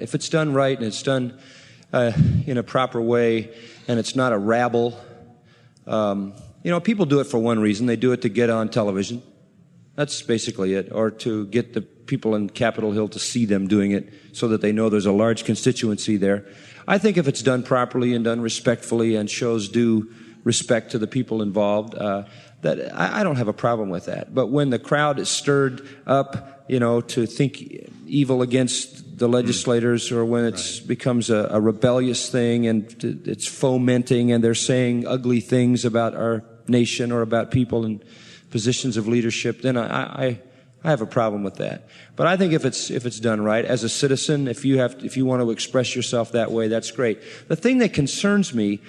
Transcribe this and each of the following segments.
If it's done right and it's done in a proper way and it's not a rabble, people do it for one reason. They do it to get on television. That's basically it, or to get the people in Capitol Hill to see them doing it so that they know there's a large constituency there. I think if it's done properly and done respectfully and shows due respect to the people involved, that I don't have a problem with that. But when the crowd is stirred up, to think evil against the legislators, or when it becomes a rebellious thing and it's fomenting and they're saying ugly things about our nation or about people in positions of leadership, then I have a problem with that. But I think if it's done right, as a citizen, if you want to express yourself that way, that's great. The thing that concerns me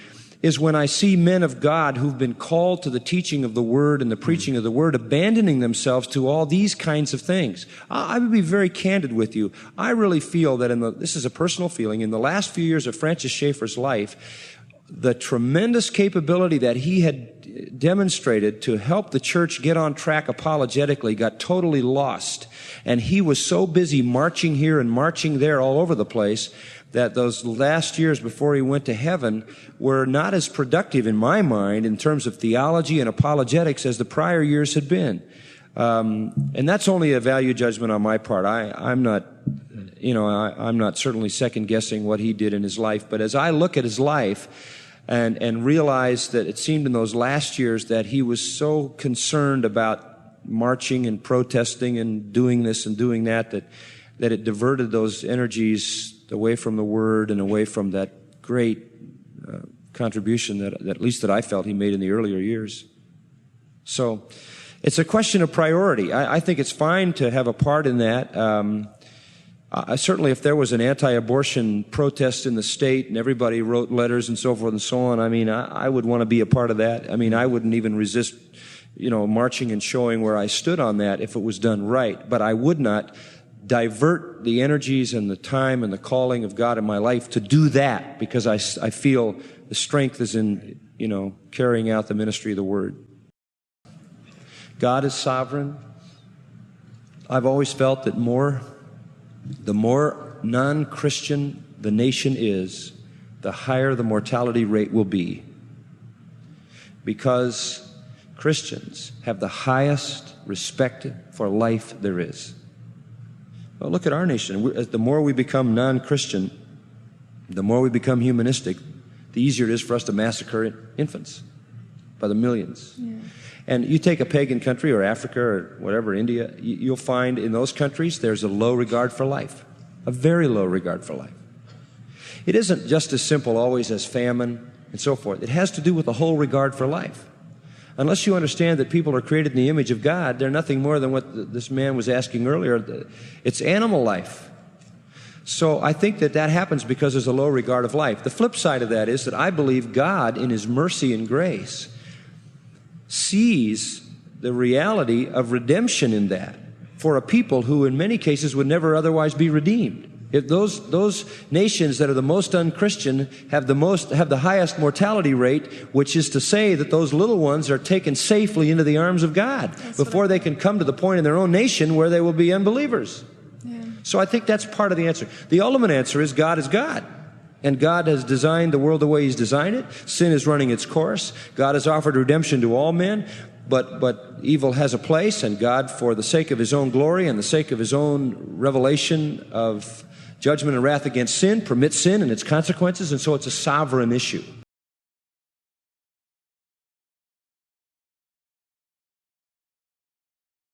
is when I see men of God who've been called to the teaching of the Word and the preaching of the Word abandoning themselves to all these kinds of things. I would be very candid with you. I really feel that this is a personal feeling, in the last few years of Francis Schaeffer's life, the tremendous capability that he had demonstrated to help the church get on track apologetically got totally lost. And he was so busy marching here and marching there all over the place that those last years before he went to heaven were not as productive in my mind in terms of theology and apologetics as the prior years had been. And that's only a value judgment on my part. I'm not certainly second guessing what he did in his life, but as I look at his life and realize that it seemed in those last years that he was so concerned about marching and protesting and doing this and doing that it diverted those energies away from the Word and away from that great contribution that at least that I felt he made in the earlier years. So it's a question of priority. I think it's fine to have a part in that. Certainly if there was an anti-abortion protest in the state and everybody wrote letters and so forth and so on, I would want to be a part of that. I wouldn't even resist, marching and showing where I stood on that if it was done right. But I would not divert the energies and the time and the calling of God in my life to do that, because I feel the strength is in, carrying out the ministry of the Word. God is sovereign. I've always felt that the more non-Christian the nation is, the higher the mortality rate will be, because Christians have the highest respect for life there is. Well, look at our nation. The more we become non-Christian, the more we become humanistic, the easier it is for us to massacre infants by the millions. Yeah. And you take a pagan country or Africa or whatever, India, you'll find in those countries there's a low regard for life, a very low regard for life. It isn't just as simple always as famine and so forth. It has to do with the whole regard for life. Unless you understand that people are created in the image of God, they're nothing more than what this man was asking earlier. It's animal life. So I think that happens because there's a low regard of life. The flip side of that is that I believe God, in His mercy and grace, sees the reality of redemption in that for a people who in many cases would never otherwise be redeemed. If those nations that are the most unchristian have the highest mortality rate, which is to say that those little ones are taken safely into the arms of God before they can come to the point in their own nation where they will be unbelievers. Yeah. So I think that's part of the answer. The ultimate answer is God is God. And God has designed the world the way He's designed it. Sin is running its course. God has offered redemption to all men, but evil has a place, and God, for the sake of His own glory and the sake of His own revelation of judgment and wrath against sin, permits sin and its consequences, and so it's a sovereign issue.